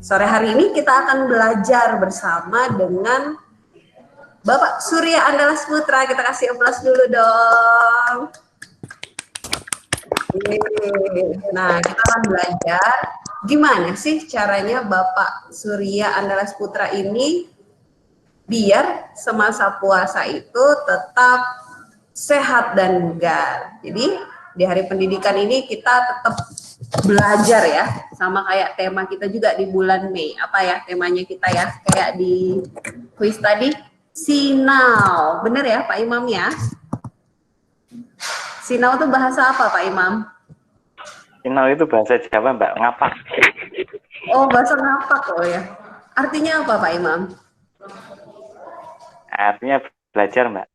Sore hari ini kita akan belajar bersama dengan Bapak Surya Andalas Putra. Kita kasih aplaus dulu dong. Nah, kita akan belajar gimana sih caranya Bapak Surya Andalas Putra ini biar semasa puasa itu tetap sehat dan bugar. Jadi di hari pendidikan ini kita tetap belajar ya, sama kayak tema kita juga di bulan Mei. Apa ya temanya kita ya? Kayak di kuis tadi, sinau. Bener ya Pak Imam ya? Sinau itu bahasa apa Pak Imam? Sinau itu bahasa Jawa Mbak, ngapak. Oh, bahasa ngapak. Oh ya. Artinya apa Pak Imam? Artinya belajar Mbak.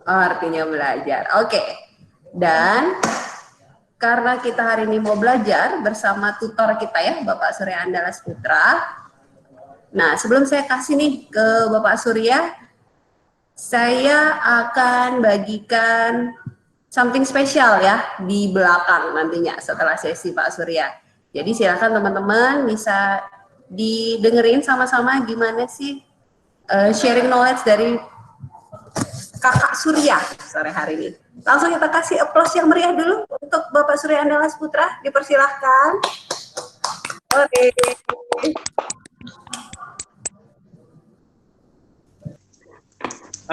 Oh, artinya belajar. Oke. Dan karena kita hari ini mau belajar bersama tutor kita ya, Bapak Surya Andalas Putra. Nah, sebelum saya kasih nih ke Bapak Surya, saya akan bagikan something spesial ya di belakang nantinya setelah sesi Pak Surya. Jadi silakan teman-teman bisa didengerin sama-sama gimana sih sharing knowledge dari Kakak Surya sore hari ini. Langsung kita kasih aplaus yang meriah dulu untuk Bapak Surya Andalas Putra. Dipersilahkan. Oke.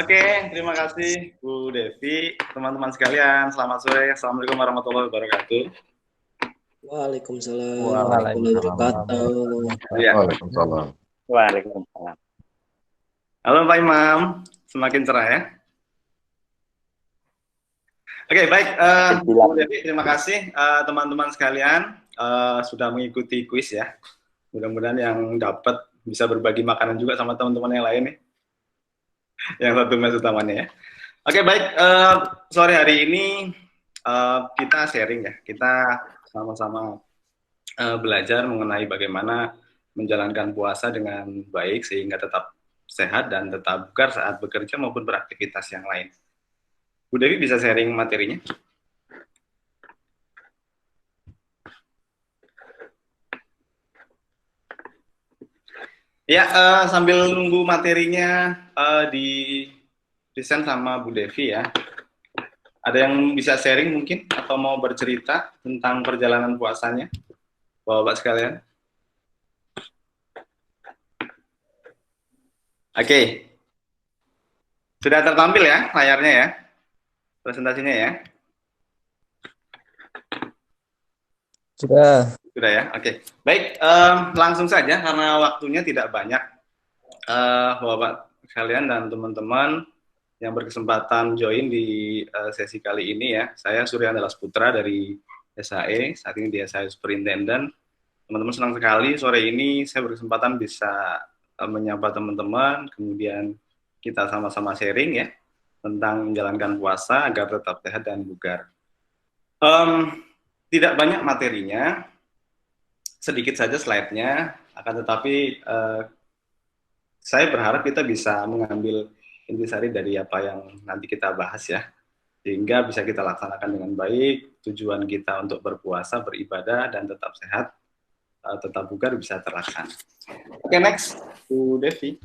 Oke, terima kasih Bu Devi, teman-teman sekalian. Selamat sore. Assalamualaikum warahmatullahi wabarakatuh. Waalaikumsalam warahmatullahi wabarakatuh. Waalaikumsalam. Waalaikumsalam. Halo Pak Imam, semakin cerah ya. Oke, baik. Bu Devi, terima kasih teman-teman sekalian sudah mengikuti kuis ya. Mudah-mudahan yang dapat bisa berbagi makanan juga sama teman-teman yang lain nih. Yang satu mes utamanya ya. Oke, baik. Sore hari ini kita sharing ya. Kita sama-sama belajar mengenai bagaimana menjalankan puasa dengan baik sehingga tetap sehat dan tetap bugar saat bekerja maupun beraktivitas yang lain. Bu Devi bisa sharing materinya? Ya, sambil nunggu materinya di desain sama Bu Devi ya. Ada yang bisa sharing mungkin atau mau bercerita tentang perjalanan puasanya, Bapak-bapak sekalian? Oke. Sudah tertampil ya layarnya ya? Presentasinya ya? Sudah. Sudah ya? Oke. Baik, langsung saja karena waktunya tidak banyak. Bapak sekalian dan teman-teman yang berkesempatan join di sesi kali ini ya. Saya Surya Andalas Putra dari SHE, saat ini di SHE Superintendent. Teman-teman senang sekali sore ini saya berkesempatan bisa menyapa teman-teman, kemudian kita sama-sama sharing ya tentang menjalankan puasa agar tetap sehat dan bugar. Tidak banyak materinya, sedikit saja slide-nya, akan tetapi saya berharap kita bisa mengambil intisari dari apa yang nanti kita bahas ya, sehingga bisa kita laksanakan dengan baik. Tujuan kita untuk berpuasa, beribadah, dan tetap sehat, tetap bugar bisa terlaksana. Oke, next, Bu Devi.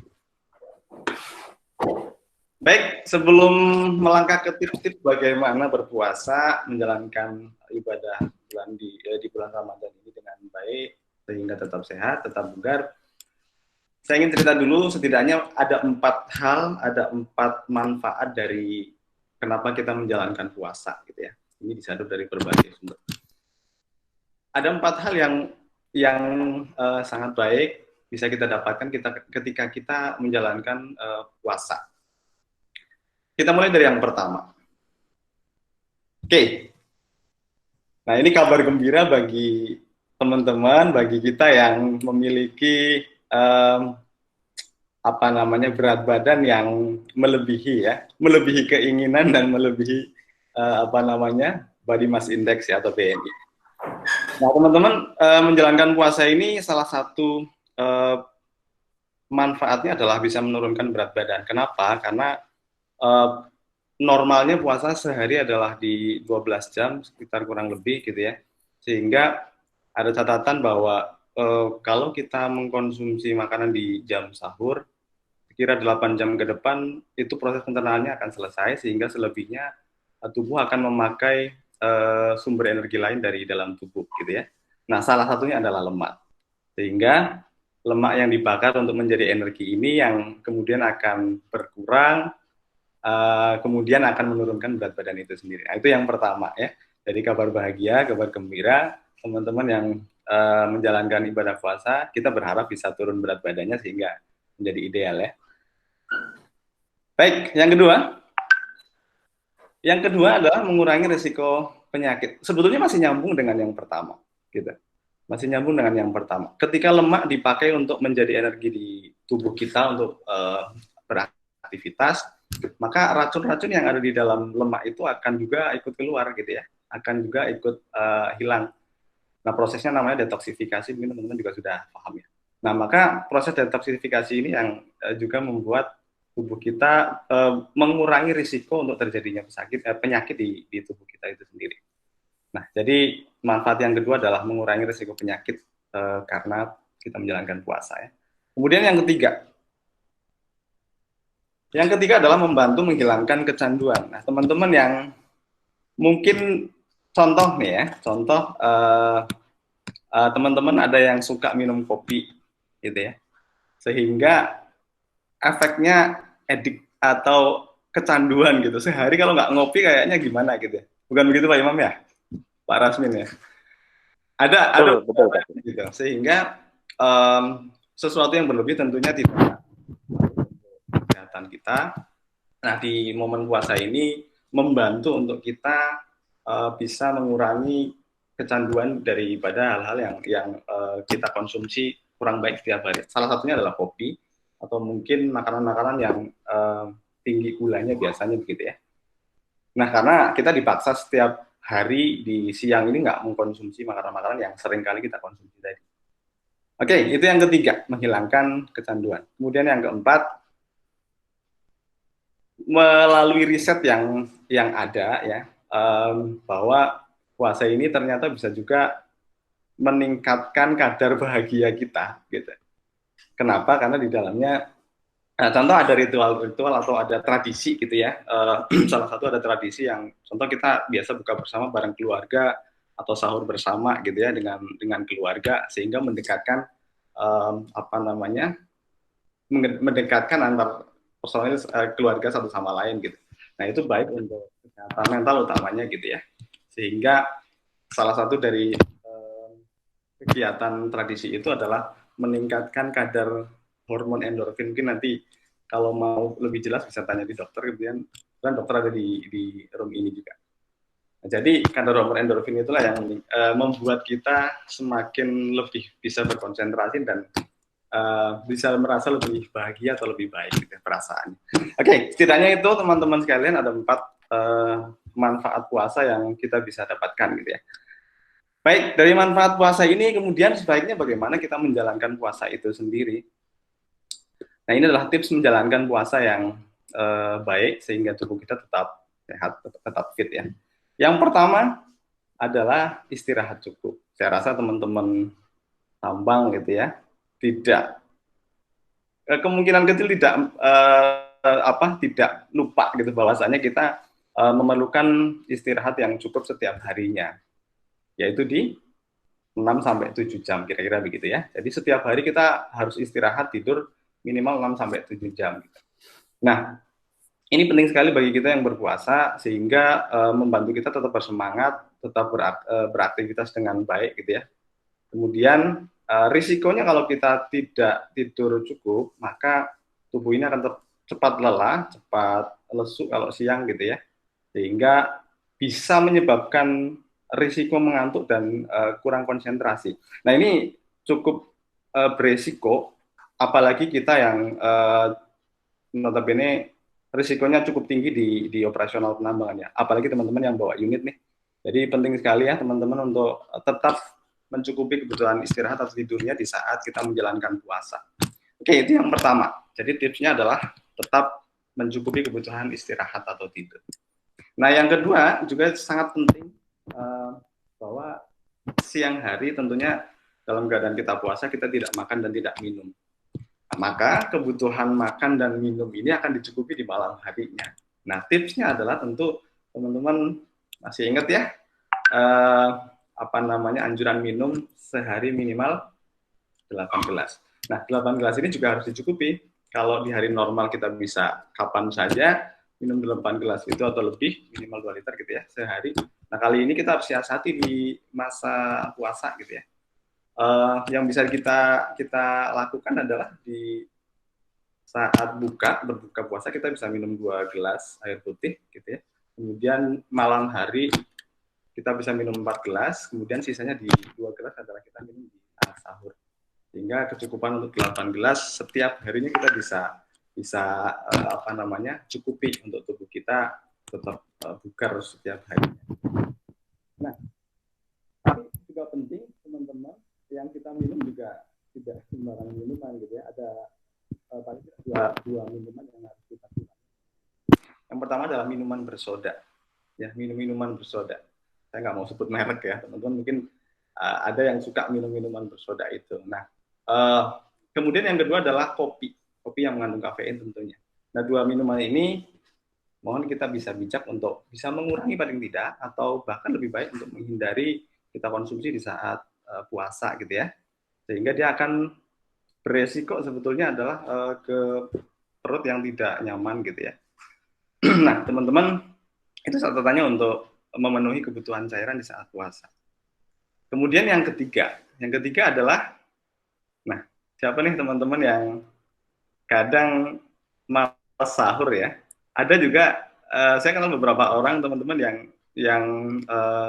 Baik, sebelum melangkah ke tips-tips bagaimana berpuasa, menjalankan ibadah di bulan Ramadan ini dengan baik, sehingga tetap sehat, tetap bugar, saya ingin cerita dulu setidaknya ada 4 hal, ada 4 manfaat dari kenapa kita menjalankan puasa gitu ya. Ini disadap dari berbagai sumber. Ada 4 hal yang sangat baik bisa kita dapatkan ketika kita menjalankan puasa. Kita mulai dari yang pertama. Oke. Nah, ini kabar gembira bagi teman-teman, bagi kita yang memiliki berat badan yang melebihi keinginan dan melebihi body mass index ya, atau BMI. Nah, teman-teman, menjalankan puasa ini salah satu manfaatnya adalah bisa menurunkan berat badan. Kenapa? Karena normalnya puasa sehari adalah di 12 jam, sekitar kurang lebih gitu ya. Sehingga ada catatan bahwa kalau kita mengkonsumsi makanan di jam sahur, kira 8 jam ke depan itu proses pencernaannya akan selesai, sehingga selebihnya tubuh akan memakai sumber energi lain dari dalam tubuh gitu ya. Nah, salah satunya adalah lemak. Sehingga lemak yang dibakar untuk menjadi energi ini yang kemudian akan berkurang, kemudian akan menurunkan berat badan itu sendiri. Nah, itu yang pertama ya. Jadi kabar bahagia, kabar gembira, teman-teman yang menjalankan ibadah puasa, kita berharap bisa turun berat badannya sehingga menjadi ideal ya. Baik, yang kedua. Yang kedua adalah mengurangi risiko penyakit. Sebetulnya masih nyambung dengan yang pertama, gitu. Masih nyambung dengan yang pertama. Ketika lemak dipakai untuk menjadi energi di tubuh kita untuk beraktivitas, maka racun-racun yang ada di dalam lemak itu akan juga ikut keluar, gitu ya. Akan juga ikut hilang. Nah, prosesnya namanya detoksifikasi, mungkin teman-teman juga sudah paham ya. Nah, maka proses detoksifikasi ini yang juga membuat tubuh kita mengurangi risiko untuk terjadinya penyakit di tubuh kita itu sendiri. Nah, jadi manfaat yang kedua adalah mengurangi risiko penyakit karena kita menjalankan puasa ya. Kemudian yang ketiga adalah membantu menghilangkan kecanduan. Nah, teman-teman yang mungkin contoh nih ya, contoh teman-teman ada yang suka minum kopi gitu ya, sehingga efeknya edik atau kecanduan gitu. Sehari kalau nggak ngopi kayaknya gimana gitu ya. Bukan begitu Pak Imam ya? Pak Rasmin ya? Ada Betul. gitu. Sehingga sesuatu yang berlebih tentunya tidak kesehatan kita. Nah, di momen puasa ini membantu untuk kita bisa mengurangi kecanduan daripada hal-hal yang kita konsumsi kurang baik setiap hari. Salah satunya adalah kopi, atau mungkin makanan-makanan yang tinggi gulanya biasanya begitu ya. Nah, karena kita dipaksa setiap hari di siang ini nggak mengkonsumsi makanan-makanan yang sering kali kita konsumsi tadi. Oke, itu yang ketiga, menghilangkan kecanduan. Kemudian yang keempat, melalui riset yang ada ya, bahwa puasa ini ternyata bisa juga meningkatkan kadar bahagia kita gitu. Kenapa? Karena di dalamnya contoh ada ritual-ritual atau ada tradisi gitu ya. Salah satu ada tradisi yang contoh kita biasa buka bersama bareng keluarga atau sahur bersama gitu ya dengan keluarga, sehingga mendekatkan mendekatkan antar personil keluarga satu sama lain gitu. Nah, itu baik untuk kesehatan mental utamanya gitu ya. Sehingga salah satu dari kegiatan tradisi itu adalah meningkatkan kadar hormon endorfin. Mungkin nanti kalau mau lebih jelas bisa tanya di dokter, kemudian kan dokter ada di room ini juga. Nah, jadi kadar hormon endorfin itulah yang membuat kita semakin lebih bisa berkonsentrasi dan bisa merasa lebih bahagia atau lebih baik gitu ya, perasaannya. Oke, setidaknya itu teman-teman sekalian ada 4 manfaat puasa yang kita bisa dapatkan gitu ya. Baik, dari manfaat puasa ini kemudian sebaiknya bagaimana kita menjalankan puasa itu sendiri. Nah, ini adalah tips menjalankan puasa yang baik sehingga tubuh kita tetap sehat, tetap fit ya. Yang pertama adalah istirahat cukup. Saya rasa teman-teman tambang gitu ya, tidak kemungkinan kecil tidak lupa gitu bahwasanya kita memerlukan istirahat yang cukup setiap harinya, yaitu di 6-7 jam kira-kira begitu ya. Jadi setiap hari kita harus istirahat tidur minimal 6-7 jam gitu. Nah, ini penting sekali bagi kita yang berpuasa sehingga membantu kita tetap bersemangat, tetap beraktivitas dengan baik gitu ya. Kemudian risikonya kalau kita tidak tidur cukup, maka tubuh ini akan cepat lelah, cepat lesu kalau siang gitu ya, sehingga bisa menyebabkan risiko mengantuk dan kurang konsentrasi. Nah, ini cukup beresiko, apalagi kita yang notabene risikonya cukup tinggi di operasional penambangan ya, apalagi teman-teman yang bawa unit nih. Jadi penting sekali ya teman-teman untuk tetap mencukupi kebutuhan istirahat atau tidurnya di saat kita menjalankan puasa. Oke, itu yang pertama. Jadi tipsnya adalah tetap mencukupi kebutuhan istirahat atau tidur. Nah, yang kedua juga sangat penting bahwa siang hari tentunya dalam keadaan kita puasa kita tidak makan dan tidak minum. Nah, maka kebutuhan makan dan minum ini akan dicukupi di malam harinya. Nah, tipsnya adalah tentu teman-teman masih ingat ya, anjuran minum sehari minimal 8 gelas. Nah, 8 gelas ini juga harus dicukupi. Kalau di hari normal kita bisa kapan saja minum 8 gelas itu atau lebih, minimal 2 liter gitu ya sehari. Nah, kali ini kita harus siasati di masa puasa gitu ya. Yang bisa kita lakukan adalah di saat berbuka puasa kita bisa minum 2 gelas air putih gitu ya. Kemudian malam hari kita bisa minum 4 gelas, kemudian sisanya di 2 gelas adalah kita minum di saat sahur. Sehingga kecukupan untuk 8 gelas setiap harinya kita bisa cukupi untuk tubuh kita tetap bugar setiap harinya. Nah, tapi juga penting teman-teman yang kita minum juga tidak sembarang minuman gitu ya. Ada paling tidak dua minuman yang harus kita gunakan. Yang pertama adalah minuman bersoda. Ya, minuman bersoda. Saya nggak mau sebut merek ya, teman-teman. Mungkin ada yang suka minum minuman bersoda itu. Nah, kemudian yang kedua adalah kopi yang mengandung kafein tentunya. Nah, 2 minuman ini mohon kita bisa bijak untuk bisa mengurangi paling tidak atau bahkan lebih baik untuk menghindari kita konsumsi di saat puasa gitu ya, sehingga dia akan beresiko sebetulnya adalah ke perut yang tidak nyaman gitu ya. Nah, teman-teman, itu catatannya untuk memenuhi kebutuhan cairan di saat puasa. Kemudian yang ketiga adalah, nah, siapa nih teman-teman yang kadang malas sahur ya? Ada juga, saya kenal beberapa orang teman-teman yang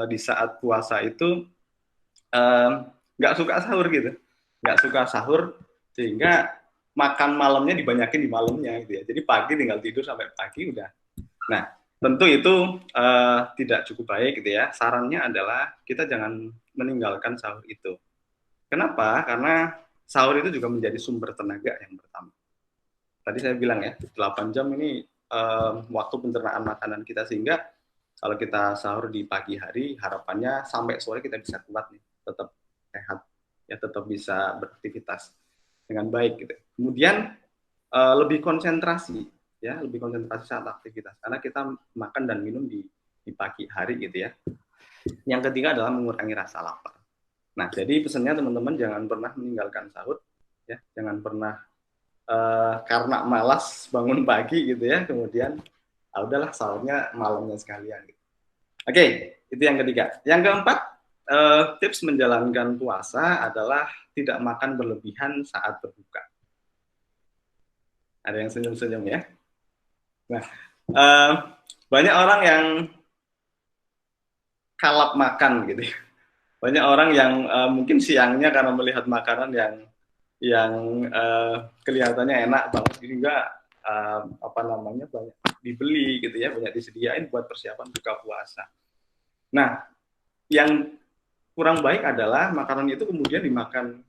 di saat puasa itu nggak suka sahur gitu, sehingga makan malamnya dibanyakin di malamnya gitu ya. Jadi pagi tinggal tidur sampai pagi udah. Nah, tentu itu tidak cukup baik gitu ya. Sarannya adalah kita jangan meninggalkan sahur itu. Kenapa? Karena sahur itu juga menjadi sumber tenaga yang pertama. Tadi saya bilang ya, 8 jam ini waktu pencernaan makanan kita, sehingga kalau kita sahur di pagi hari, harapannya sampai sore kita bisa kuat nih, tetap sehat, ya tetap bisa beraktivitas dengan baik gitu. Kemudian lebih konsentrasi saat aktivitas, karena kita makan dan minum di pagi hari gitu ya. Yang ketiga adalah mengurangi rasa lapar. Nah, jadi pesannya teman-teman jangan pernah meninggalkan sahur, ya, jangan pernah karena malas bangun pagi gitu ya, kemudian udahlah sahurnya malamnya sekalian gitu. Oke, itu yang ketiga. Yang keempat, tips menjalankan puasa adalah tidak makan berlebihan saat berbuka. Ada yang senyum-senyum ya. Nah, banyak orang yang kalap makan gitu. Banyak orang yang mungkin siangnya karena melihat makanan yang kelihatannya enak banget, sehingga banyak dibeli gitu ya, banyak disediain buat persiapan buka puasa. Nah, yang kurang baik adalah makanan itu kemudian dimakan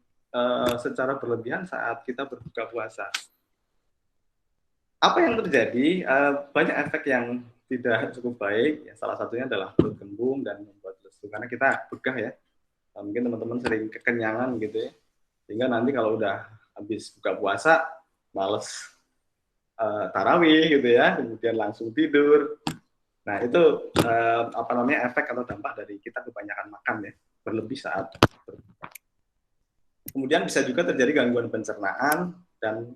secara berlebihan saat kita berbuka puasa. Apa yang terjadi? Banyak efek yang tidak cukup baik. Ya, salah satunya adalah perut kembung dan membuat lesu, karena kita begah ya. Mungkin teman-teman sering kekenyangan gitu ya, sehingga nanti kalau udah habis buka puasa males tarawih gitu ya, kemudian langsung tidur. Nah, itu efek atau dampak dari kita kebanyakan makan ya, berlebih saat berbuka. Kemudian bisa juga terjadi gangguan pencernaan, dan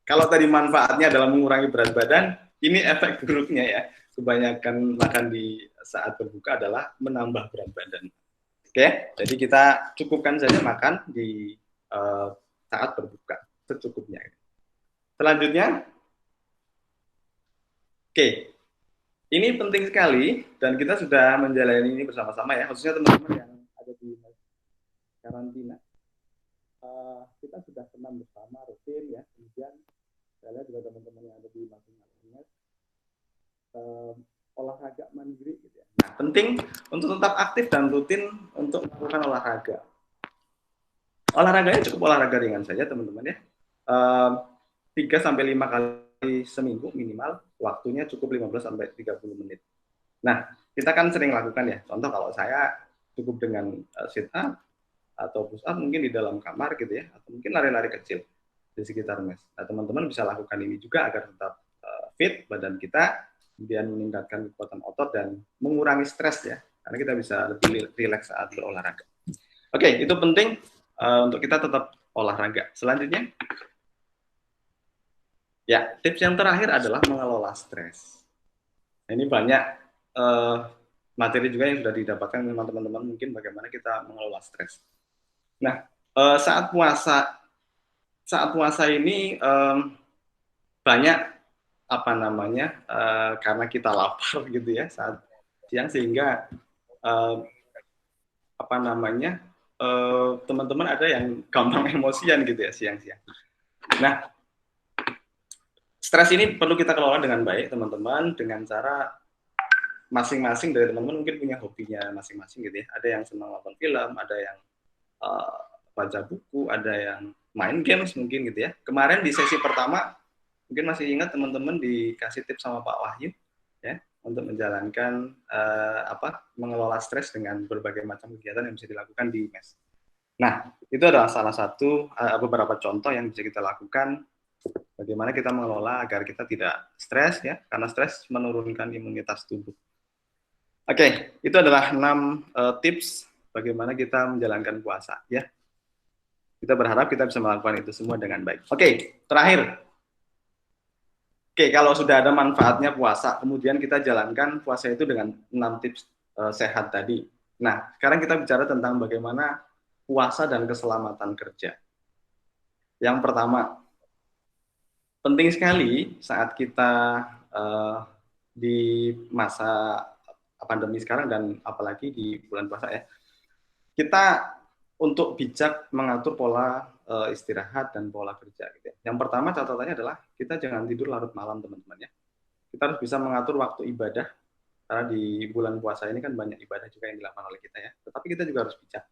kalau tadi manfaatnya adalah mengurangi berat badan, ini efek buruknya ya, kebanyakan makan di saat berbuka adalah menambah berat badan. Oke, jadi kita cukupkan saja makan di saat berbuka, secukupnya. Selanjutnya, oke, ini penting sekali dan kita sudah menjalani ini bersama-sama ya, khususnya teman-teman yang ada di karantina. Kita sudah senam bersama rutin ya, kemudian saya lihat juga teman-teman yang ada di masing-masing olahraga mandiri gitu ya. Nah, penting untuk tetap aktif dan rutin untuk melakukan olahraga. Olahraganya cukup olahraga ringan saja teman-teman ya. 3-5 kali seminggu minimal, waktunya cukup 15-30 menit. Nah, kita kan sering lakukan ya. Contoh kalau saya cukup dengan sit up, atau push up mungkin di dalam kamar gitu ya, atau mungkin lari-lari kecil di sekitar mes. Nah, teman-teman bisa lakukan ini juga agar tetap fit badan kita, kemudian meningkatkan kekuatan otot dan mengurangi stres ya, karena kita bisa lebih rileks saat berolahraga. Oke, itu penting untuk kita tetap olahraga. Selanjutnya, ya, tips yang terakhir adalah mengelola stres. Nah, ini banyak materi juga yang sudah didapatkan dengan teman-teman mungkin bagaimana kita mengelola stres. Nah, saat puasa ini banyak apa namanya karena kita lapar gitu ya saat siang sehingga apa namanya teman-teman ada yang gampang emosian gitu ya siang-siang. Nah, stres ini perlu kita kelola dengan baik teman-teman dengan cara masing-masing dari teman-teman mungkin punya hobinya masing-masing gitu ya. Ada yang senang nonton film, ada yang baca buku, ada yang main games mungkin gitu ya. Kemarin di sesi pertama mungkin masih ingat teman-teman dikasih tips sama Pak Wahyu ya untuk menjalankan mengelola stres dengan berbagai macam kegiatan yang bisa dilakukan di mes. Nah, itu adalah salah satu beberapa contoh yang bisa kita lakukan bagaimana kita mengelola agar kita tidak stres ya, karena stres menurunkan imunitas tubuh. Oke, itu adalah 6 tips bagaimana kita menjalankan puasa ya. Kita berharap kita bisa melakukan itu semua dengan baik. Oke, terakhir. Oke, kalau sudah ada manfaatnya puasa, kemudian kita jalankan puasa itu dengan 6 tips sehat tadi. Nah, sekarang kita bicara tentang bagaimana puasa dan keselamatan kerja. Yang pertama, penting sekali saat kita di masa pandemi sekarang dan apalagi di bulan puasa ya, kita untuk bijak mengatur pola istirahat dan pola kerja. Gitu ya. Yang pertama catatannya adalah kita jangan tidur larut malam teman-teman ya. Kita harus bisa mengatur waktu ibadah karena di bulan puasa ini kan banyak ibadah juga yang dilakukan oleh kita ya. Tetapi kita juga harus bijak.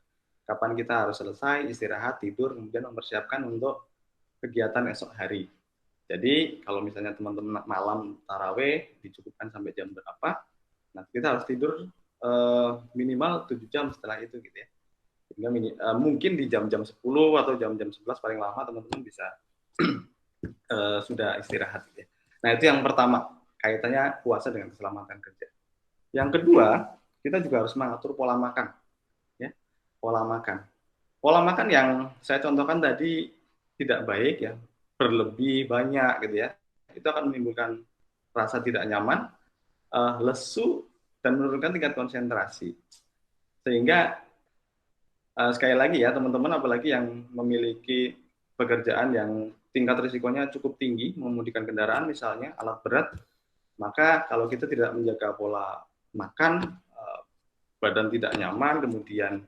Kapan kita harus selesai istirahat, tidur, kemudian mempersiapkan untuk kegiatan esok hari. Jadi kalau misalnya teman-teman malam taraweh dicukupkan sampai jam berapa, nah kita harus tidur minimal 7 jam setelah itu gitu ya. Sehingga mungkin di jam-jam 10 atau jam-jam 11 paling lama teman-teman bisa sudah istirahat gitu ya. Nah itu yang pertama, kaitannya puasa dengan keselamatan kerja. Yang kedua, kita juga harus mengatur pola makan ya. Pola makan yang saya contohkan tadi tidak baik ya, berlebih banyak gitu ya, itu akan menimbulkan rasa tidak nyaman, lesu, dan menurunkan tingkat konsentrasi. Sehingga sekali lagi ya teman-teman, apalagi yang memiliki pekerjaan yang tingkat risikonya cukup tinggi, mengemudikan kendaraan misalnya, alat berat, maka kalau kita tidak menjaga pola makan, badan tidak nyaman, kemudian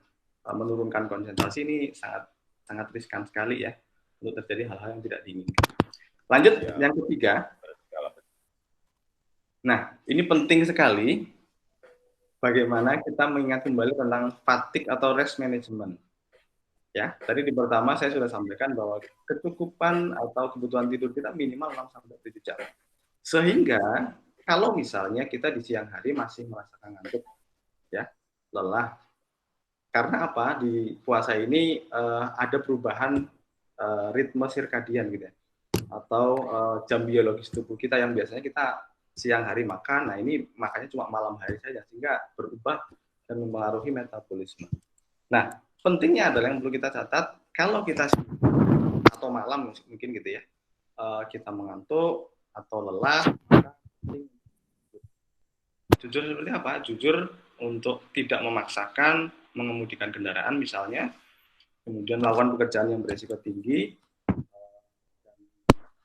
menurunkan konsentrasi, ini sangat riskan sekali ya untuk terjadi hal-hal yang tidak diinginkan. Lanjut yang ketiga. Nah, ini penting sekali bagaimana kita mengingat kembali tentang fatigue atau rest management. Ya, tadi di pertama saya sudah sampaikan bahwa kecukupan atau kebutuhan tidur kita minimal 6-7 jam. Sehingga kalau misalnya kita di siang hari masih merasakan ngantuk, ya, lelah. Karena apa? Di puasa ini ada perubahan ritme sirkadian gitu ya, atau jam biologis tubuh kita yang biasanya kita siang hari makan, nah ini makannya cuma malam hari saja sehingga berubah dan mempengaruhi metabolisme. Nah, pentingnya adalah yang perlu kita catat, kalau kita atau malam mungkin gitu ya, kita mengantuk atau lelah, jujur seperti apa? Jujur untuk tidak memaksakan mengemudikan kendaraan misalnya, kemudian melakukan pekerjaan yang berisiko tinggi,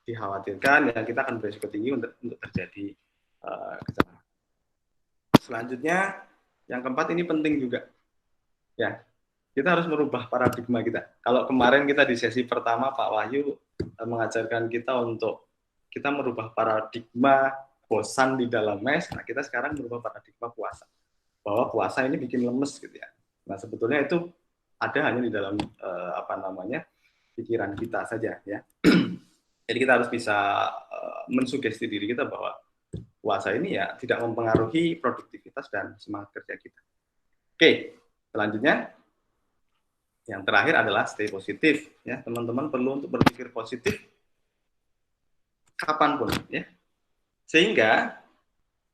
dikhawatirkan ya kita akan berisiko tinggi untuk terjadi kecelakaan. Selanjutnya yang keempat ini penting juga ya, kita harus merubah paradigma kita. Kalau kemarin kita di sesi pertama Pak Wahyu mengajarkan kita untuk kita merubah paradigma bosan di dalam mes, nah kita sekarang merubah paradigma puasa, bahwa puasa ini bikin lemes gitu ya. Nah sebetulnya itu ada hanya di dalam pikiran kita saja ya. Jadi kita harus bisa mensugesti diri kita bahwa puasa ini ya tidak mempengaruhi produktivitas dan semangat kerja kita. Oke, selanjutnya Yang terakhir adalah stay positif. Ya, teman-teman perlu untuk berpikir positif kapanpun, ya. Sehingga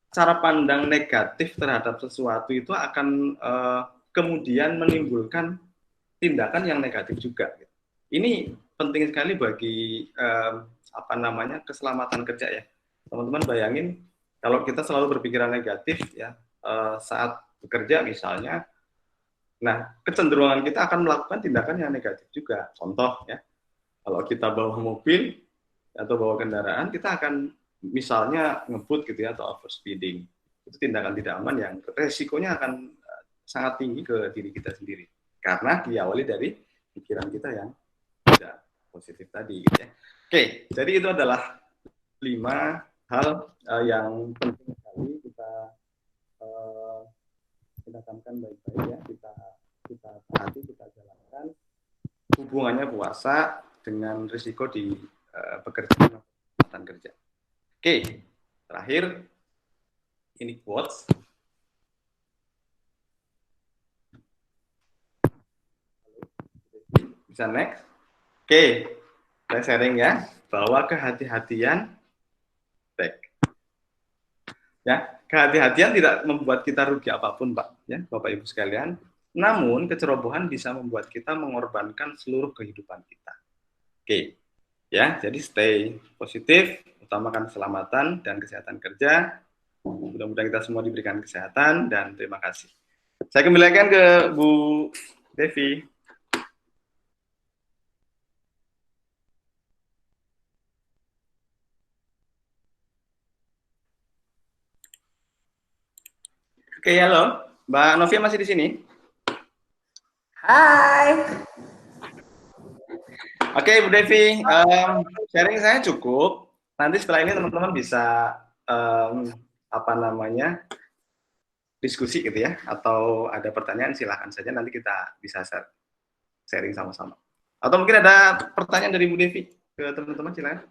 cara pandang negatif terhadap sesuatu itu akan kemudian menimbulkan tindakan yang negatif juga. Ini penting sekali bagi keselamatan kerja ya. Teman-teman bayangin kalau kita selalu berpikiran negatif ya saat bekerja misalnya, nah kecenderungan kita akan melakukan tindakan yang negatif juga. Contoh ya, kalau kita bawa mobil atau bawa kendaraan, kita akan misalnya ngebut gitu ya atau overspeeding. Itu tindakan tidak aman yang resikonya akan sangat tinggi ke diri kita sendiri. Karena diawali dari pikiran kita yang tidak positif tadi gitu ya. Oke, jadi itu adalah 5 hal yang penting sekali kita camkan baik-baik ya, kita perhati, kita jalankan hubungannya puasa dengan risiko di pekerjaan atau kerja. Oke, terakhir ini quotes. Bisa next. Oke, saya sharing ya, bahwa kehati-hatian ya, kehati-hatian tidak membuat kita rugi apapun, Pak, ya, Bapak Ibu sekalian. Namun kecerobohan bisa membuat kita mengorbankan seluruh kehidupan kita. Oke, ya, jadi stay positif, utamakan keselamatan dan kesehatan kerja. Mudah-mudahan kita semua diberikan kesehatan dan terima kasih. Saya kembalikan ke Bu Devi. Oke, halo. Mbak Novia masih di sini? Hai. Oke, Bu Devi, sharing saya cukup. Nanti setelah ini teman-teman bisa diskusi gitu ya, atau ada pertanyaan silahkan saja, nanti kita bisa sharing sama-sama. Atau mungkin ada pertanyaan dari Bu Devi ke teman-teman, silakan.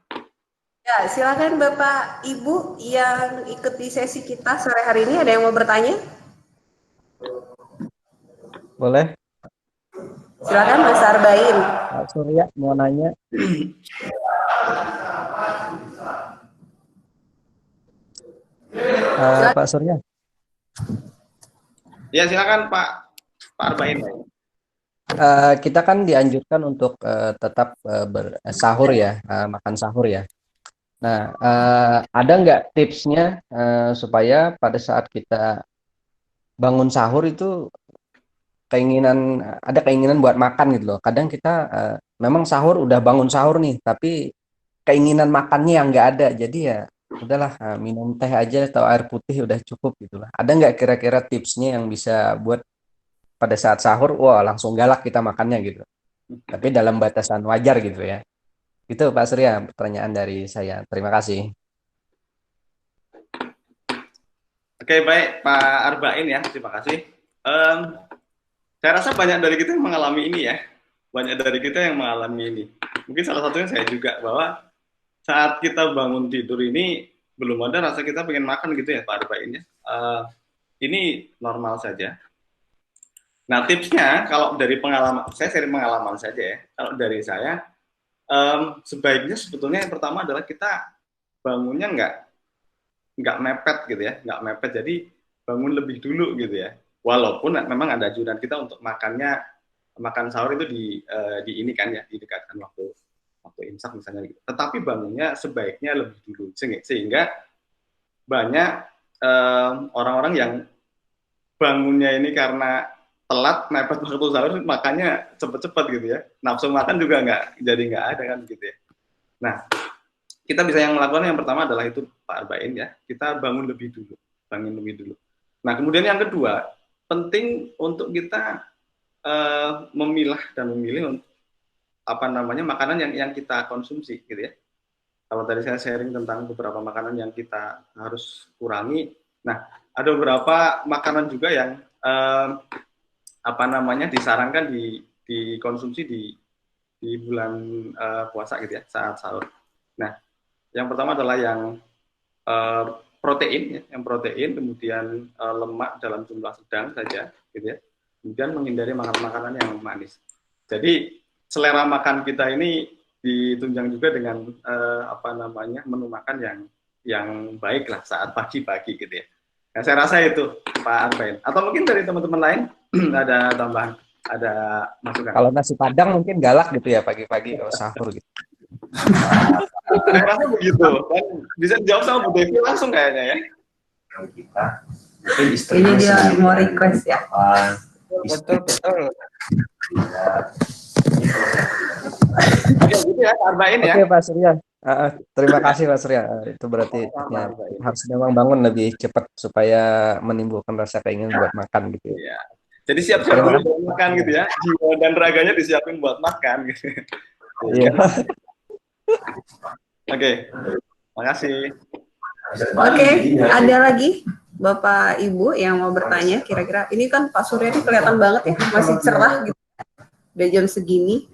Ya, silakan Bapak Ibu yang ikut di sesi kita sore hari ini, ada yang mau bertanya? Boleh? Silakan Mas Arbain. Pak Surya mau nanya. Pak Surya. Ya, silakan Pak Arbain. Kita kan dianjurkan untuk tetap bersahur ya, makan sahur ya. Nah, ada nggak tipsnya supaya pada saat kita bangun sahur itu ada keinginan buat makan gitu loh. Kadang kita memang sahur udah bangun sahur nih, tapi keinginan makannya yang nggak ada. Jadi ya udahlah minum teh aja atau air putih udah cukup gitu lah. Ada nggak kira-kira tipsnya yang bisa buat pada saat sahur, wah langsung galak kita makannya gitu. Tapi dalam batasan wajar gitu ya. Itu Pak Surya pertanyaan dari saya. Terima kasih. Oke, baik Pak Arbain ya, terima kasih. Saya rasa banyak dari kita yang mengalami ini ya. Banyak dari kita yang mengalami ini. Mungkin salah satunya saya juga, bahwa saat kita bangun tidur ini belum ada rasa kita pengen makan gitu ya Pak Arbain ya. Ini normal saja. Nah tipsnya kalau dari pengalaman, saya sering pengalaman saja ya. Kalau dari saya, sebaiknya sebetulnya yang pertama adalah kita bangunnya nggak mepet gitu ya, nggak mepet. Jadi bangun lebih dulu gitu ya. Walaupun memang ada anjuran kita untuk makan sahur itu di ini kan ya, didekatkan waktu imsak misalnya gitu. Tetapi bangunnya sebaiknya lebih dulu sehingga banyak orang-orang yang bangunnya ini karena telat mepet waktu sahur, makanya cepet-cepet gitu ya. Nafsu makan juga nggak ada kan gitu ya. Nah, kita bisa yang melakukan yang pertama adalah itu Pak Arbain ya. Kita bangun lebih dulu. Nah, kemudian yang kedua, penting untuk kita memilah dan memilih makanan yang kita konsumsi gitu ya. Kalau tadi saya sharing tentang beberapa makanan yang kita harus kurangi. Nah, ada beberapa makanan juga yang disarankan dikonsumsi di bulan puasa gitu ya, saat sahur. Nah, yang pertama adalah yang protein, kemudian lemak dalam jumlah sedang saja, gitu ya. Kemudian menghindari makanan-makanan yang manis. Jadi selera makan kita ini ditunjang juga dengan menu makan yang baik lah saat pagi-pagi gitu ya. Nah, saya rasa itu Pak Arbain. Atau mungkin dari teman-teman lain ada tambahan, ada masukan. Kalau nasi Padang mungkin galak gitu ya pagi-pagi kalau sahur gitu. Saya rasa begitu. Dan bisa dijawab sama Bu Devi langsung kayaknya ya. Ini dia mau request ya. Betul. Oke, gitu ya, Pak Arbain ya. Oke Pak Surya. Terima kasih Pak Surya. Itu berarti ya, harus memang bangun lebih cepat supaya menimbulkan rasa keinginan buat makan gitu. Iya. Jadi siap-siap dulu buat makan gitu ya. Jiwa dan raganya disiapin buat makan gitu. Iya. Oke. Makasih. Oke, ada lagi Bapak Ibu yang mau bertanya kira-kira. Ini kan Pak Surya ini kelihatan banget ya, masih cerah gitu. Udah jam segini,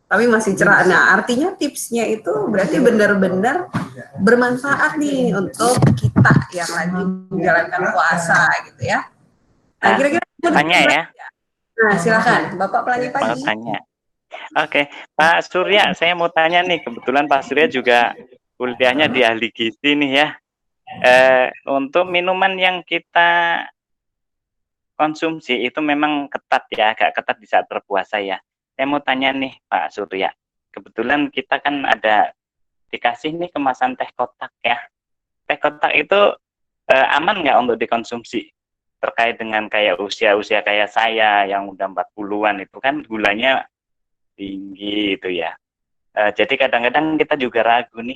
tapi masih cerah. Nah, artinya tipsnya itu berarti benar-benar bermanfaat nih untuk kita yang lagi menjalankan puasa gitu ya. Nah, kira-kira Tanya ya. Nah, silakan Bapak Pelangi Mau Pagi. tanya. Oke, Pak Surya, saya mau tanya nih. Kebetulan Pak Surya juga kuliahnya di ahli gizi nih ya. Untuk minuman yang kita konsumsi itu memang ketat ya, agak ketat di saat berpuasa ya. Saya mau tanya nih Pak Surya. Kebetulan kita kan ada dikasih nih kemasan teh kotak ya. Teh kotak itu aman nggak untuk dikonsumsi? Terkait dengan kayak usia-usia kayak saya yang udah 40-an itu kan gulanya tinggi itu ya. Jadi kadang-kadang kita juga ragu nih.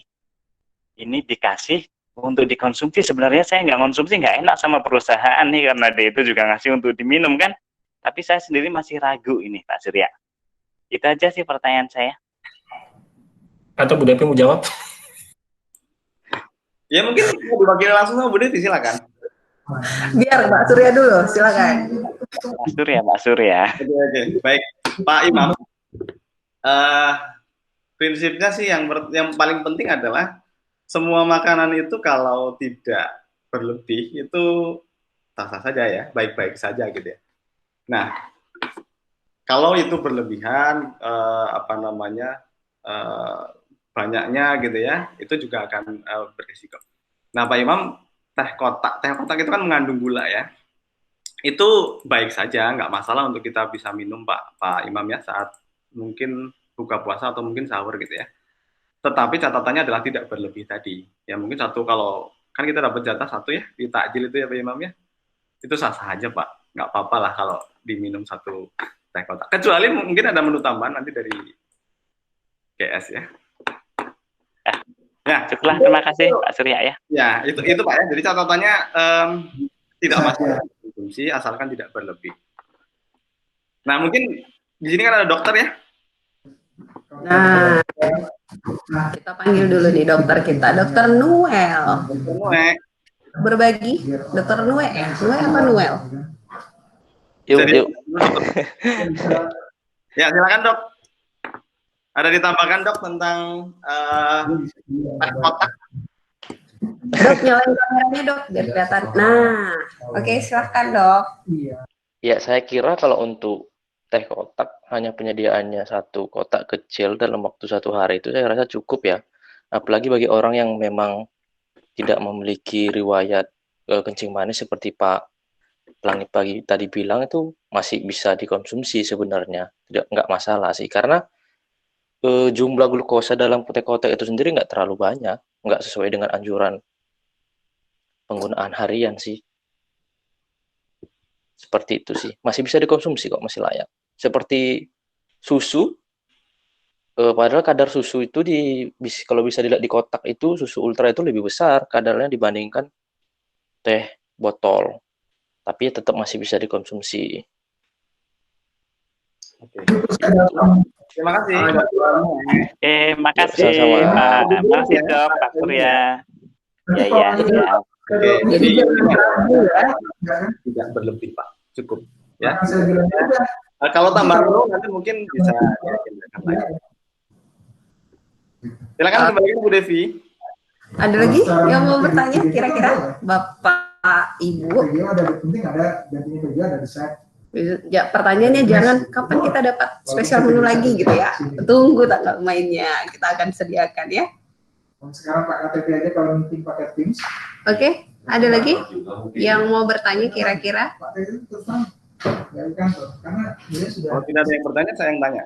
Ini dikasih untuk dikonsumsi, sebenarnya saya nggak konsumsi, nggak enak sama perusahaan nih karena dia itu juga ngasih untuk diminum kan. Tapi saya sendiri masih ragu ini Pak Surya. Itu aja sih pertanyaan saya. Atau Bu Devi mau jawab? Ya mungkin mau diwakili langsung sama Bu Devi, silakan. Biar Pak Surya dulu, silakan. Pak Surya. Oke. Baik, Pak Imam. Prinsipnya sih yang paling penting adalah semua makanan itu kalau tidak berlebih itu sah-sah saja ya, baik-baik saja gitu ya. Nah, kalau itu berlebihan, banyaknya gitu ya, itu juga akan berisiko. Nah, Pak Imam, teh kotak itu kan mengandung gula ya. Itu baik saja, nggak masalah untuk kita bisa minum Pak Imam ya saat mungkin buka puasa atau mungkin sahur gitu ya. Tetapi catatannya adalah tidak berlebih tadi. Ya mungkin satu, kalau kan kita dapat jatah satu ya di takjil itu ya Pak Imam ya. Itu sah-sah aja Pak. Nggak apa-apa lah kalau diminum satu teh kotak. Kecuali mungkin ada menu tambahan nanti dari GS ya. Ya, Cukuplah, terima kasih Pak Surya ya. Ya, itu Pak ya. Jadi catatannya tidak masalah konsumsi asalkan tidak berlebih. Nah, mungkin di sini kan ada dokter ya. Nah, kita panggil dulu nih dokter kita, Dokter Noel. Berbagi, Dokter Noel ya? Noel apa Noel? Yuk. Ya, silakan Dok. Ada ditambahkan Dok tentang teh kotak. Dok, nyalain kameranya Dok, biar kelihatan. Nah, oke, silakan Dok. Ya, saya kira kalau untuk teh kotak hanya penyediaannya satu kotak kecil dalam waktu 1 hari itu saya rasa cukup ya. Apalagi bagi orang yang memang tidak memiliki riwayat kencing manis seperti Pak Pelangi Pagi tadi bilang, itu masih bisa dikonsumsi sebenarnya. Nggak masalah sih, karena jumlah glukosa dalam teh kotak itu sendiri nggak terlalu banyak, nggak sesuai dengan anjuran penggunaan harian sih. Seperti itu sih, masih bisa dikonsumsi kok, masih layak. Seperti susu, padahal kadar susu itu kalau bisa dilihat di kotak itu, susu ultra itu lebih besar kadarnya dibandingkan teh botol, tapi tetap masih bisa dikonsumsi. Oke. Terima kasih. Makasih Pak. Makasih Dok, Pak Surya. Ya. Oke, jadi tidak berlebih Pak, cukup ya. Kalau tambah nanti mungkin bisa diagendakan lagi. Silakan kembali Bu Devi. Ada lagi yang mau bertanya kira-kira Bapak Ibu? Ada penting, ada gantinya kerja, ada desain. Ya, pertanyaannya jangan kapan kita dapat spesial menu lagi gitu ya. Tunggu tanggal mainnya, kita akan sediakan ya. Sekarang Pak KTP aja kalau meeting pakai Teams. Oke, ada lagi yang mau bertanya kira-kira? Pak Teddy terus terang dari kantor, karena dia sudah. Kalau tidak ada yang bertanya, saya yang tanya.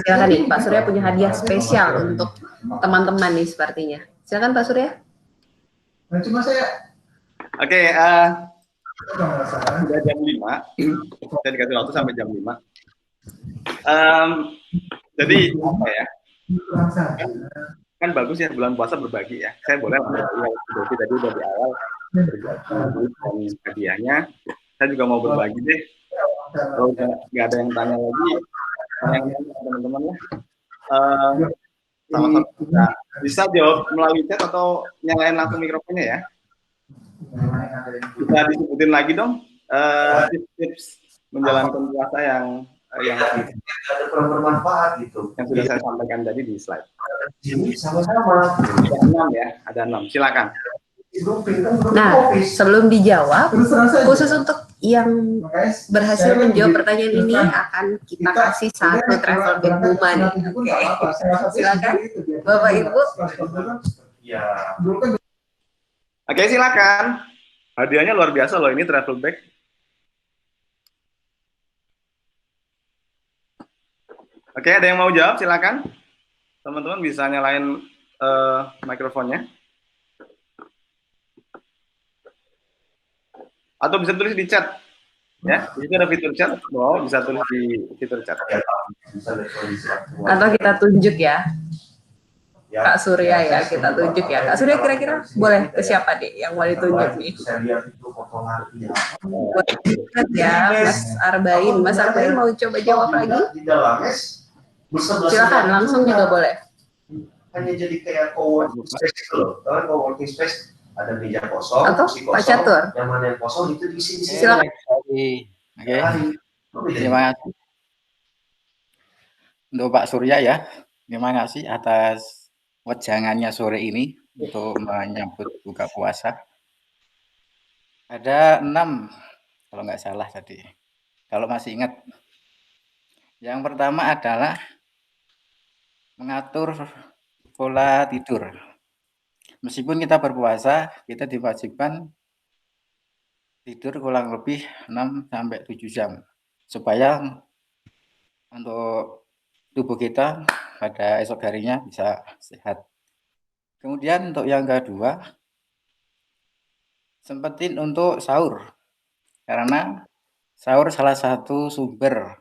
Silakan nih, Pak Surya punya hadiah spesial untuk teman-teman nih sepertinya. Silakan Pak Surya. Nah, cuma saya. Oke, sudah jam 5. Saya dikasih waktu sampai jam 5. Jadi apa ya? Kan bagus ya bulan puasa berbagi ya. Saya boleh berbagi tadi dari awal berbagi dan hadiahnya. Saya juga mau berbagi deh. Kalau nggak ada yang tanya lagi, teman-teman ya. Sama-sama bisa jawab melalui chat atau nyalain langsung mikrofonnya ya. Bisa disebutin lagi dong tips menjalankan puasa yang ada kurang bermanfaat gitu. Yang sudah saya sampaikan tadi di slide. Ini sama-sama. Ada 6. Silakan. Nah, sebelum dijawab, khusus untuk yang berhasil menjawab pertanyaan ini akan kita kasih satu travel bag Buma nih. Oke. Silakan, Bapak Ibu. Ya. Oke, silakan. Hadiahnya luar biasa loh, ini travel bag. Oke, ada yang mau jawab? Silakan. Teman-teman bisa nyalain mikrofonnya. Atau bisa tulis di chat. Ya, itu ada fitur chat. Bisa tulis di fitur chat. Atau kita tunjuk ya. Kak Surya ya, kita tunjuk ya. Kak Surya kira-kira boleh ke siapa deh yang mau ditunjuk nih? Buat ya, Mas Arbain. Mas Arbain mau coba jawab lagi? Silakan, langsung juga boleh. Hanya jadi kayak co-working space gitu loh. Kalau co-working space ada meja kosong, atau Pak Catur. Yang mana yang kosong itu diisi di sini. Silakan. Oke. Terima kasih untuk Pak Surya ya. Terima kasih atas wejangannya sore ini untuk menyambut buka puasa. Ada 6 kalau nggak salah tadi. Kalau masih ingat. Yang pertama adalah mengatur pola tidur. Meskipun kita berpuasa, kita diwajibkan tidur kurang lebih 6-7 jam. Supaya untuk tubuh kita pada esok harinya bisa sehat. Kemudian untuk yang kedua, sempetin untuk sahur. Karena sahur salah satu sumber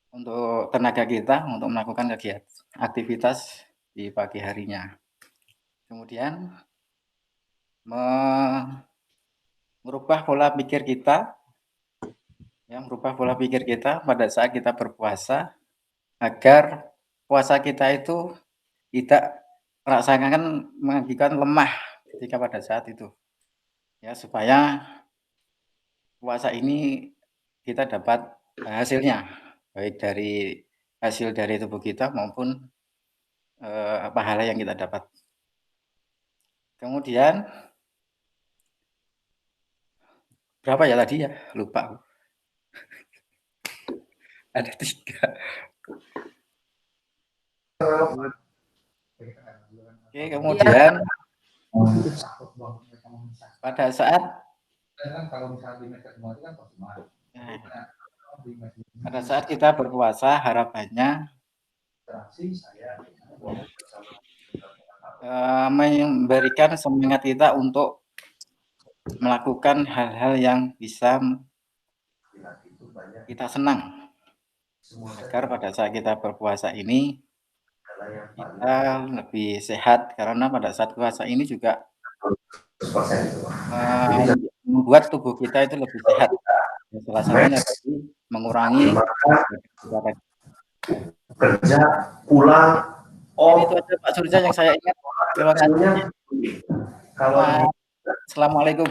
untuk tenaga kita untuk melakukan kegiatan aktivitas di pagi harinya. Kemudian merubah pola pikir kita, pada saat kita berpuasa agar puasa kita itu tidak merasakan mengakibatkan lemah ketika pada saat itu. Ya, supaya puasa ini kita dapat hasilnya, baik dari hasil dari tubuh kita maupun pahala yang kita dapat. Kemudian berapa ya tadi ya? Lupa. Ada 3. Oke, kemudian pada saat kita berpuasa, harapannya memberikan semangat kita untuk melakukan hal-hal yang bisa kita senang, agar pada saat kita berpuasa ini kita lebih sehat, karena pada saat puasa ini juga membuat tubuh kita itu lebih sehat. Salah satunya mengurangi kerja pulang. Itu aja Pak Surya yang saya ingat. Terima kasih. Assalamualaikum.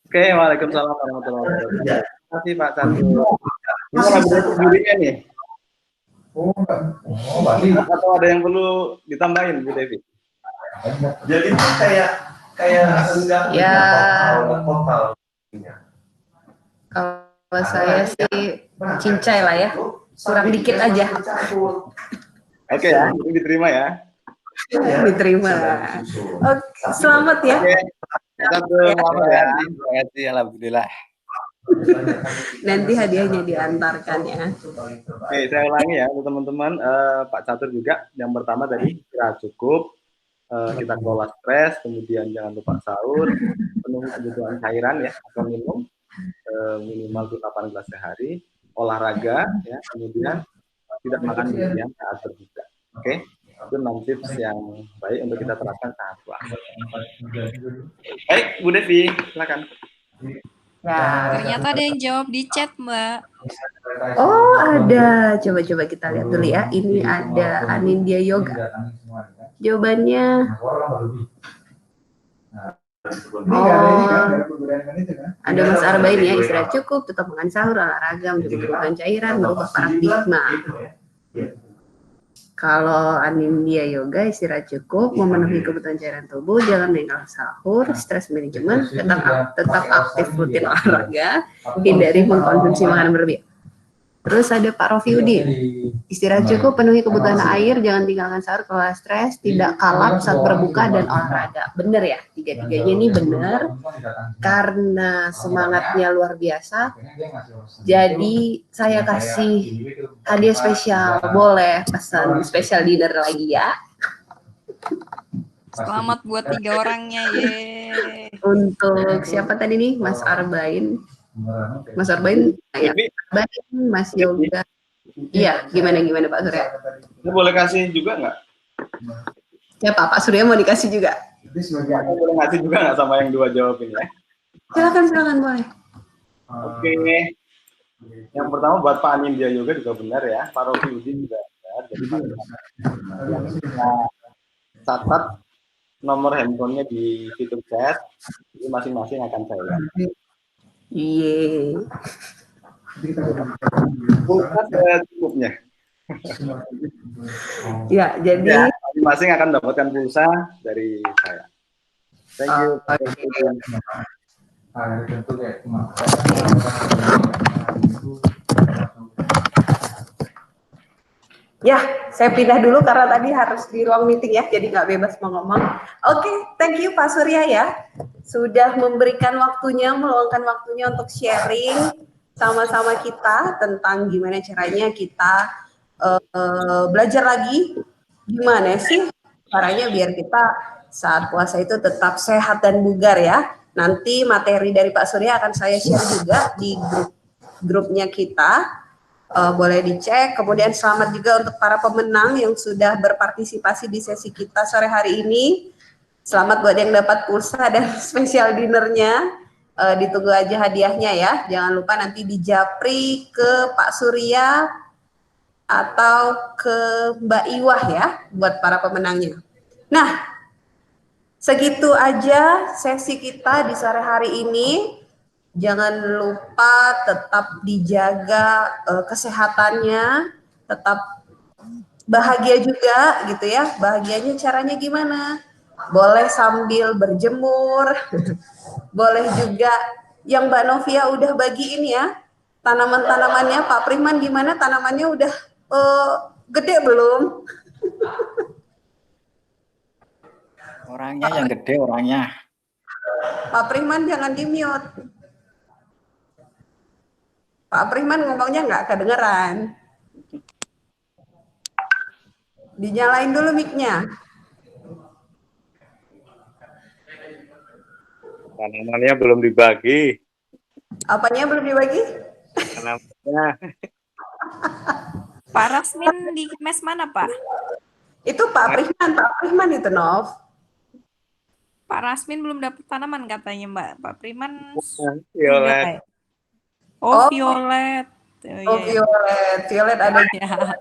Oke, waalaikumsalam warahmatullahi wabarakatuh. Terima kasih Pak Catur. Ini lagi dirinya nih. Atau ada yang perlu ditambahin Bu Devi? Jadi kayak enggak ya total. Kalau saya sih cincai lah ya, kurang dikit aja. Oke ya, itu diterima ya. Diterima. Oke, selamat ya. Oke, selamat ya. Terima kasih, alhamdulillah. Nanti hadiahnya diantarkan ya. Oke, saya ulangi ya untuk teman-teman, Pak Catur juga. Yang pertama tadi istirahat cukup, kita kelola stres, kemudian jangan lupa sahur, penuhi kebutuhan cairan ya atau minum minimal 8 gelas sehari, olahraga ya, kemudian tidak makan berlebihan saat berbuka. Oke, itu 6 tips yang baik untuk kita terapkan saat puasa. Baik, Bu Devi, silakan. Ya. Ternyata ada yang jawab di chat, Mbak. Oh, ada. Coba-coba kita lihat dulu ya. Ini ada Anindya Yoga. Jawabannya ada Mas Arbain ya, istirahat cukup, tetap makan sahur, olahraga, menjaga kebutuhan cairan, merubah paradigma. Kalau Anindya Yoga, istirahat cukup, memenuhi kebutuhan cairan tubuh, jangan meninggalkan sahur, stres manajemen, tetap aktif rutin olahraga, hindari mengkonsumsi makanan berlebih. Terus ada Pak Rofiudin, istirahat cukup, penuhi kebutuhan air, jangan tinggalkan sahur kalau stres, tidak kalap saat berbuka dan olahraga. Bener ya, tiga-tiganya ini bener, karena semangatnya luar biasa. Jadi saya kasih hadiah spesial, boleh pesan spesial dinner lagi ya. Selamat buat 3 orangnya, ye. Untuk siapa tadi nih, Mas Arbain? Mas Arbain, ya, Mas Yoga. Iya, gimana Pak Surya? Ini boleh kasih juga nggak? Siapa Pak Surya mau dikasih juga? Boleh ngasih juga nggak sama yang 2 jawab ini ya? Silakan boleh. Oke. Yang pertama buat Pak Anindya Yoga juga benar ya, Pak Rofiudin juga benar. Jadi kita catat nomor handphonenya di fitur chat, jadi masing-masing akan saya lihat. Iya. Pulsa cukupnya. Ya, jadi ya, masing-masing akan mendapatkan pulsa dari saya. Thank you. Ya, saya pindah dulu karena tadi harus di ruang meeting ya, jadi nggak bebas mau ngomong. Oke, thank you Pak Surya ya, sudah memberikan waktunya, meluangkan waktunya untuk sharing sama-sama kita tentang gimana caranya kita belajar lagi, gimana sih caranya biar kita saat puasa itu tetap sehat dan bugar ya. Nanti materi dari Pak Surya akan saya share juga di grupnya kita. Boleh dicek. Kemudian selamat juga untuk para pemenang yang sudah berpartisipasi di sesi kita sore hari ini. Selamat buat yang dapat pulsa dan spesial dinernya. Ditunggu aja hadiahnya ya. Jangan lupa nanti dijapri ke Pak Surya atau ke Mbak Iwah ya buat para pemenangnya. Nah, segitu aja sesi kita di sore hari ini. Jangan lupa tetap dijaga kesehatannya, tetap bahagia juga gitu ya. Bahagianya caranya gimana? Boleh sambil berjemur, boleh juga yang Mbak Novia udah bagiin ya, tanaman-tanamannya. Pak Priman gimana, tanamannya udah gede belum? Orangnya yang gede orangnya. Pak Priman jangan di-mute. Pak Priman ngomongnya nggak kedengeran. Dinyalain dulu mic-nya. Tanamannya belum dibagi. Apanya belum dibagi? Tanamannya. Pak Rasmin di mes mana, Pak? Itu Pak Priman itu, Nov. Pak Rasmin belum dapat tanaman katanya, Mbak. Pak Priman Violet. Oh, Violet. Violet ada. Ya.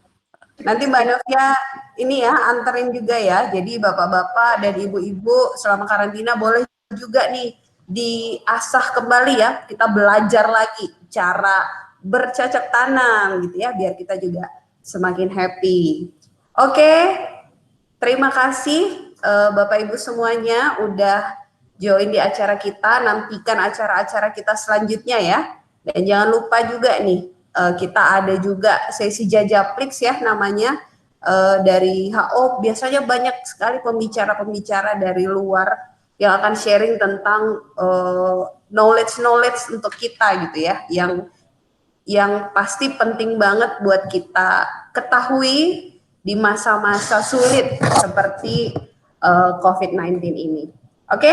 Nanti Mbak Novia ini ya anterin juga ya. Jadi bapak-bapak dan ibu-ibu selama karantina boleh juga nih diasah kembali ya. Kita belajar lagi cara bercocok tanam gitu ya, biar kita juga semakin happy. Oke, terima kasih Bapak Ibu semuanya udah join di acara kita. Nantikan acara-acara kita selanjutnya ya. Dan jangan lupa juga nih, kita ada juga sesi Jajaplix ya namanya, dari HO. Biasanya banyak sekali pembicara-pembicara dari luar yang akan sharing tentang knowledge untuk kita gitu ya, yang pasti penting banget buat kita ketahui di masa-masa sulit seperti COVID-19 ini. Oke,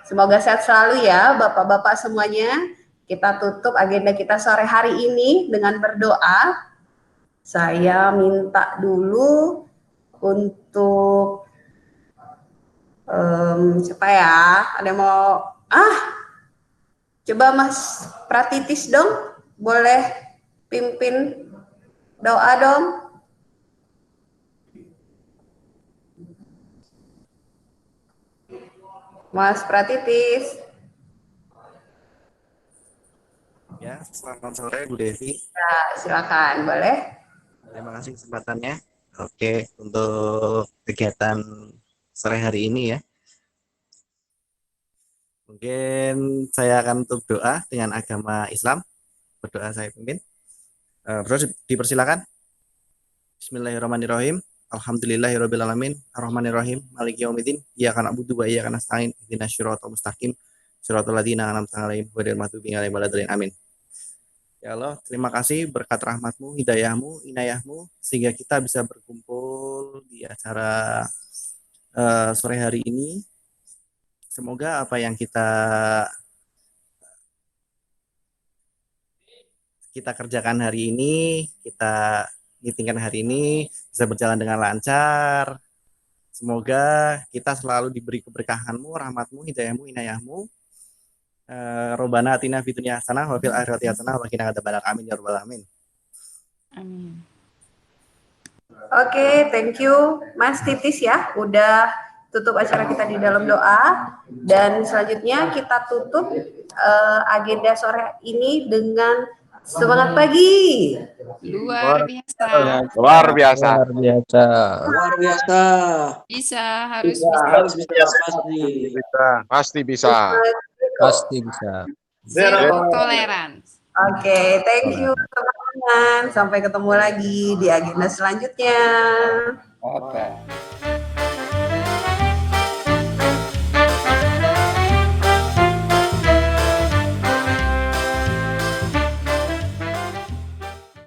semoga sehat selalu ya Bapak-Bapak semuanya. Kita tutup agenda kita sore hari ini dengan berdoa. Saya minta dulu untuk siapa ya? Ada yang mau? Coba Mas Pratitis dong, boleh pimpin doa dong. Mas Pratitis. Ya, selamat sore Bu Devi. Ya, silakan, boleh. Terima kasih kesempatannya. Oke, untuk kegiatan sore hari ini ya. Mungkin saya akan tutup doa dengan agama Islam. Berdoa saya pimpin. Bro, dipersilakan. Bismillahirrahmanirrahim. Alhamdulillahirrahmanirrahim. Ar-Rahmanirrahim. Maliki yaumiddin. Iyyaka na'budu wa iyyaka nasta'in. Ihdinas siratal mustaqim. Siratal ladzina an'amta 'alaihim ghairil maghdubi 'alaihim waladdallin. Amin. Ya Allah, terima kasih berkat rahmatmu, hidayahmu, inayahmu, sehingga kita bisa berkumpul di acara sore hari ini. Semoga apa yang kita kerjakan hari ini, kita meetingkan hari ini, bisa berjalan dengan lancar. Semoga kita selalu diberi keberkahanmu, rahmatmu, hidayahmu, inayahmu. Robbana atina fid dunya hasanah wa fil akhirati hasanah wa qina adzabannar. Amin ya rabbal alamin. Amin. Oke, thank you Mas Titis ya, udah tutup acara kita di dalam doa. Dan selanjutnya kita tutup agenda sore ini dengan semangat pagi. Luar biasa. Luar biasa. Luar biasa. Luar biasa. Bisa, harus Bisa, bisa. harus bisa, pasti. Pasti bisa. Pasti bisa. Zero tolerance. Oke, thank you teman-teman. Sampai ketemu lagi di agenda selanjutnya. Oke.